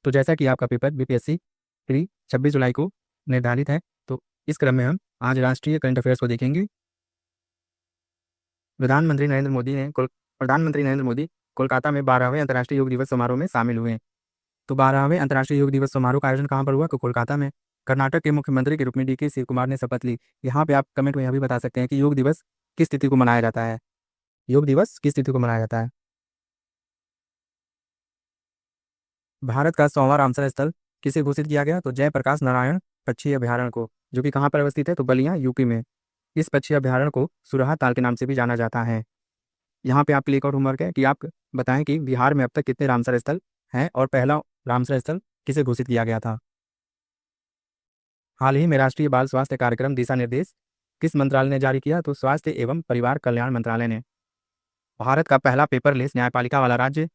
तो जैसा कि आपका पेपर बीपीएससी प्री 26 जुलाई को निर्धारित है, तो इस क्रम में हम आज राष्ट्रीय करंट अफेयर्स को देखेंगे। प्रधानमंत्री नरेंद्र मोदी कोलकाता में 12वें अंतर्राष्ट्रीय योग दिवस समारोह में शामिल हुए। तो 12वें अंतर्राष्ट्रीय योग दिवस समारोह का आयोजन कहाँ पर हुआ? तो कोलकाता में। कर्नाटक के मुख्यमंत्री के रूप में डीके शिव कुमार ने शपथ ली। यहाँ पे आप कमेंट में यह भी बता सकते हैं कि योग दिवस किस तिथि को मनाया जाता है। योग दिवस किस तिथि को मनाया जाता है? भारत का 100वां रामसर स्थल किसे घोषित किया गया? तो जयप्रकाश नारायण पक्षी अभ्यारण्य को, जो कि कहाँ पर अवस्थित है? तो बलिया, यूपी में। इस पक्षी अभ्यारण्य को सुरहा ताल के नाम से भी जाना जाता है। यहाँ पे आपके लिए एक और होमवर्क है कि आप बताएं कि बिहार में अब तक कितने रामसर स्थल हैं और पहला रामसर स्थल किसे घोषित किया गया था। हाल ही में राष्ट्रीय बाल स्वास्थ्य कार्यक्रम दिशा निर्देश किस मंत्रालय ने जारी किया? तो स्वास्थ्य एवं परिवार कल्याण मंत्रालय ने। भारत का पहला पेपरलेस न्यायपालिका वाला राज्य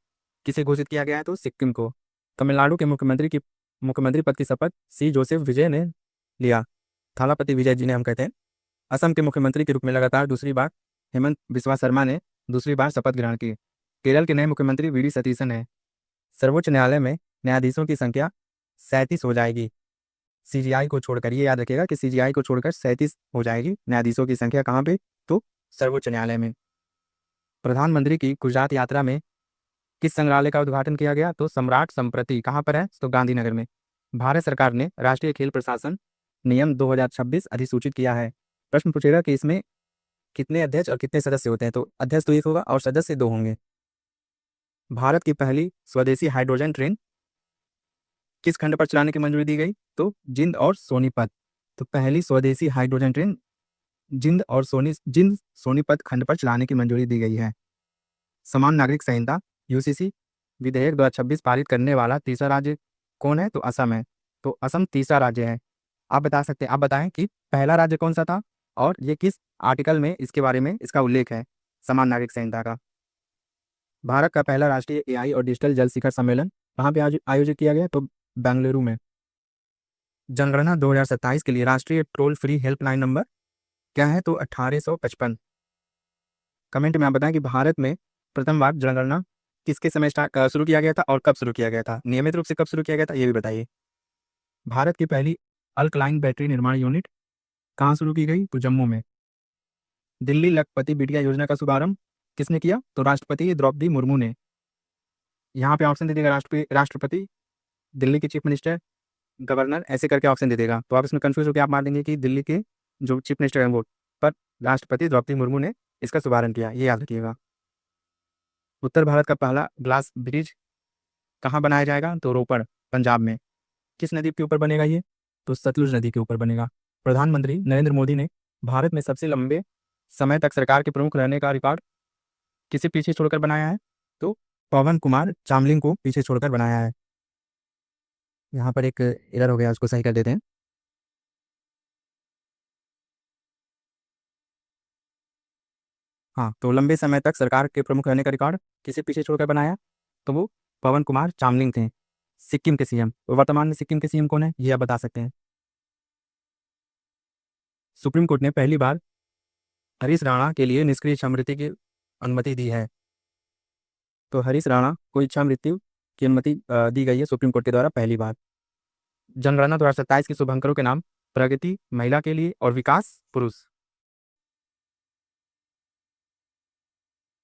किसे घोषित किया गया है? तो सिक्किम को। तमिलनाडु के मुख्यमंत्री पद की शपथ सी जोसेफ विजय ने लिया। थालापति विजय जी ने हम कहते हैं। असम के मुख्यमंत्री के रूप में लगातार दूसरी बार हेमंत बिस्वा शर्मा ने दूसरी बार शपथ ग्रहण की। केरल के नए मुख्यमंत्री वी डी सतीशन है। सर्वोच्च न्यायालय में न्यायाधीशों की संख्या 37 हो जाएगी। सीजीआई को छोड़कर, ये याद रखिएगा कि सीजीआई को छोड़कर 37 हो जाएगी न्यायाधीशों की संख्या। कहाँ पे? तो सर्वोच्च न्यायालय में। प्रधानमंत्री की गुजरात यात्रा में किस संग्रहालय का उद्घाटन किया गया? तो सम्राट संप्रति। कहाँ पर है? तो गांधीनगर में। भारत सरकार ने राष्ट्रीय खेल प्रशासन नियम 2026 अधिसूचित किया है। प्रश्न पूछेगा कि इसमें कितने अध्यक्ष और कितने सदस्य होते हैं? तो अध्यक्ष तो 1 होगा और सदस्य 2 होंगे। भारत की पहली स्वदेशी हाइड्रोजन ट्रेन किस खंड पर चलाने की मंजूरी दी गई? तो जिंद और सोनीपत। तो पहली स्वदेशी हाइड्रोजन ट्रेन जिंद सोनीपत खंड पर चलाने की मंजूरी दी गई है। समान नागरिक संहिता यूसीसी विधेयक 2026 पारित करने वाला तीसरा राज्य कौन है? तो असम है। तो असम तीसरा राज्य है। आप बताएं कि पहला राज्य कौन सा था और ये किस आर्टिकल में इसके बारे में इसका उल्लेख है समान नागरिक संहिता का। भारत का पहला राष्ट्रीय एआई और डिजिटल जल शिखर सम्मेलन कहाँ पे आयोजित किया गया? तो बेंगलुरु में। जनगणना 2027 के लिए राष्ट्रीय टोल फ्री हेल्पलाइन नंबर क्या है? तो 1855। कमेंट में आप बताएं कि भारत में प्रथम बार जनगणना किसके समय शुरू किया गया था और कब शुरू किया गया था? नियमित रूप से कब शुरू किया गया था, ये भी बताइए। भारत की पहली अल्कलाइन बैटरी निर्माण यूनिट कहाँ शुरू की गई? तो जम्मू में। दिल्ली लखपति बिटिया योजना का शुभारंभ किसने किया? तो राष्ट्रपति द्रौपदी मुर्मू ने। यहाँ पे ऑप्शन दे देगा राष्ट्रपति, दिल्ली के चीफ मिनिस्टर, गवर्नर, ऐसे करके ऑप्शन दे देगा। तो आप इसमें कंफ्यूज होकर आप मार देंगे कि दिल्ली के जो चीफ मिनिस्टर हैं वो, पर राष्ट्रपति द्रौपदी मुर्मू ने इसका शुभारंभ किया, ये याद रखिएगा। उत्तर भारत का पहला ग्लास ब्रिज कहाँ बनाया जाएगा? तो रोपड़, पंजाब में। किस नदी के ऊपर बनेगा ये? तो सतलुज नदी के ऊपर बनेगा। प्रधानमंत्री नरेंद्र मोदी ने भारत में सबसे लंबे समय तक सरकार के प्रमुख रहने का रिकॉर्ड किसे पीछे छोड़कर बनाया है? तो पवन कुमार चामलिंग को पीछे छोड़कर बनाया है। यहाँ पर एक एरर हो गया, उसको सही कर देते हैं। हाँ, तो लंबे समय तक सरकार के प्रमुख रहने का रिकॉर्ड किसे पीछे छोड़कर बनाया? तो वो पवन कुमार चामलिंग थे, सिक्किम के सीएम। तो वर्तमान में सिक्किम के सीएम कौन है, ये आप बता सकते हैं। सुप्रीम कोर्ट ने पहली बार हरीश राणा के लिए निष्क्रिय इच्छामृत्यु की अनुमति दी है। तो हरीश राणा को इच्छामृत्यु की अनुमति दी गई है सुप्रीम कोर्ट के द्वारा पहली बार। जनगणना 2027 के शुभंकरों के नाम: प्रगति महिला के लिए और विकास पुरुष।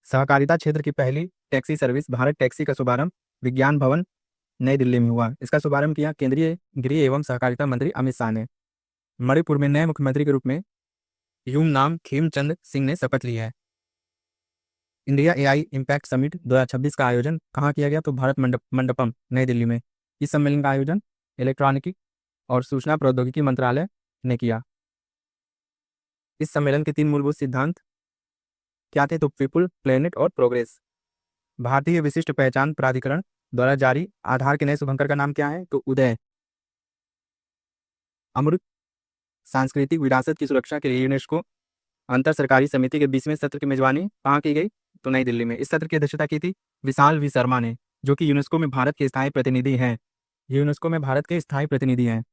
सहकारिता क्षेत्र की पहली टैक्सी सर्विस भारत टैक्सी का शुभारंभ विज्ञान भवन नई दिल्ली में हुआ। इसका शुभारंभ किया केंद्रीय गृह एवं सहकारिता मंत्री अमित शाह ने। मणिपुर में नए मुख्यमंत्री के रूप में यूम नाम खेमचंद सिंह ने शपथ ली है। इंडिया एआई इम्पैक्ट समिट 2026 का आयोजन कहाँ किया गया? तो भारत मंडपम नई दिल्ली में। इस सम्मेलन का आयोजन इलेक्ट्रॉनिकी और सूचना प्रौद्योगिकी मंत्रालय ने किया। इस सम्मेलन के 3 मूलभूत सिद्धांत क्या थे? तो पीपुल, प्लेनेट और प्रोग्रेस। भारतीय विशिष्ट पहचान प्राधिकरण द्वारा जारी आधार के नए शुभंकर का नाम क्या है? तो उदय। अमृत सांस्कृतिक विरासत की सुरक्षा के लिए यूनेस्को अंतर सरकारी समिति के 20वें सत्र की मेजबानी कहाँ की गई? तो नई दिल्ली में। इस सत्र की अध्यक्षता की थी विशाल वी शर्मा ने, जो कि यूनेस्को में भारत के स्थायी प्रतिनिधि हैं। यूनेस्को में भारत के स्थायी प्रतिनिधि हैं।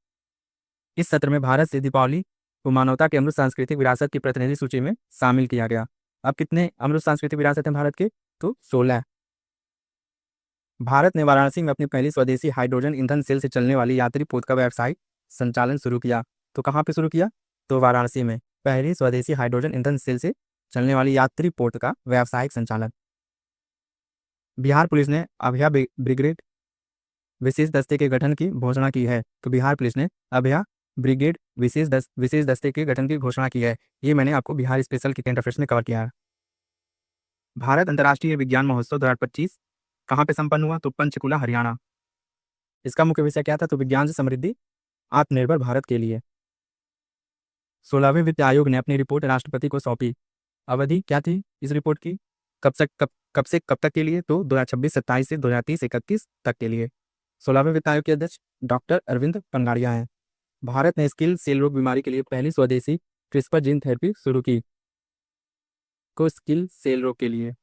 इस सत्र में भारत से दीपावली को मानवता के अमृत सांस्कृतिक विरासत की प्रतिनिधि सूची में शामिल किया गया। अब कितने अमृत सांस्कृतिक विरासत हैं भारत के? तो 16। भारत ने वाराणसी में अपनी पहली स्वदेशी हाइड्रोजन ईंधन सेल से चलने वाली यात्री पोत का व्यावसायिक संचालन शुरू किया। तो कहाँ पे शुरू किया? तो वाराणसी में पहली स्वदेशी हाइड्रोजन ईंधन सेल से चलने वाली यात्री पोत का व्यावसायिक संचालन। बिहार पुलिस ने अभया ब्रिगेड विशेष दस्ते के गठन की घोषणा की है। तो बिहार पुलिस ने अभया ब्रिगेड विशेष दस्ते के गठन की घोषणा की है। ये मैंने आपको बिहार स्पेशल के करंट अफेयर्स में कवर किया है। भारत अंतर्राष्ट्रीय विज्ञान महोत्सव 2025 कहाँ पे संपन्न हुआ? तो पंचकुला, हरियाणा। इसका मुख्य विषय क्या था? तो विज्ञान से समृद्धि, आत्मनिर्भर भारत के लिए। 16वें वित्त आयोग ने अपनी रिपोर्ट राष्ट्रपति को सौंपी। अवधि क्या थी इस रिपोर्ट की? कब से कब तक के लिए? तो 2026-27 से 2030-31 तक के लिए। 16वें वित्त आयोग के अध्यक्ष डॉक्टर अरविंद पंगाड़िया हैं। भारत ने स्किल सेल रोग बीमारी के लिए पहली स्वदेशी क्रिस्पर जीन थेरेपी शुरू की। को स्किल सेल रोग के लिए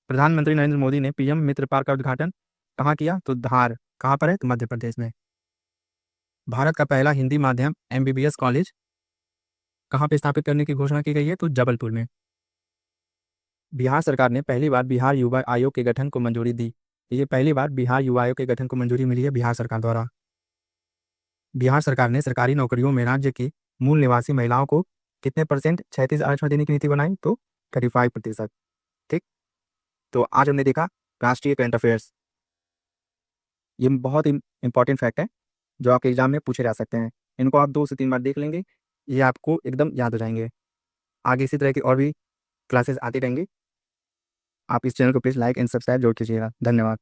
प्रधानमंत्री नरेंद्र मोदी ने पीएम मित्र पार्क का उद्घाटन कहाँ किया? तो धार। कहाँ पर है? तो मध्य प्रदेश में। भारत का पहला हिंदी माध्यम एमबीबीएस कॉलेज कहाँ पे स्थापित करने की घोषणा की गई है? तो जबलपुर में। बिहार सरकार ने पहली बार बिहार युवा आयोग के गठन को मंजूरी दी। ये पहली बार बिहार युवा आयोग के गठन को मंजूरी मिली है बिहार सरकार द्वारा। बिहार सरकार ने सरकारी नौकरियों में राज्य की मूल निवासी महिलाओं को कितने % क्षैतिज आरक्षण देने की नीति बनाई? तो 35%। ठीक। तो आज हमने देखा राष्ट्रीय करंट अफेयर्स। ये बहुत इंपॉर्टेंट फैक्ट है जो आपके एग्जाम में पूछे जा सकते हैं। इनको आप 2 से 3 बार देख लेंगे, ये आपको एकदम याद हो जाएंगे। आगे इसी तरह की और भी क्लासेस आती रहेंगी। आप इस चैनल को प्लीज़ लाइक एंड सब्सक्राइब जरूर कीजिएगा। धन्यवाद।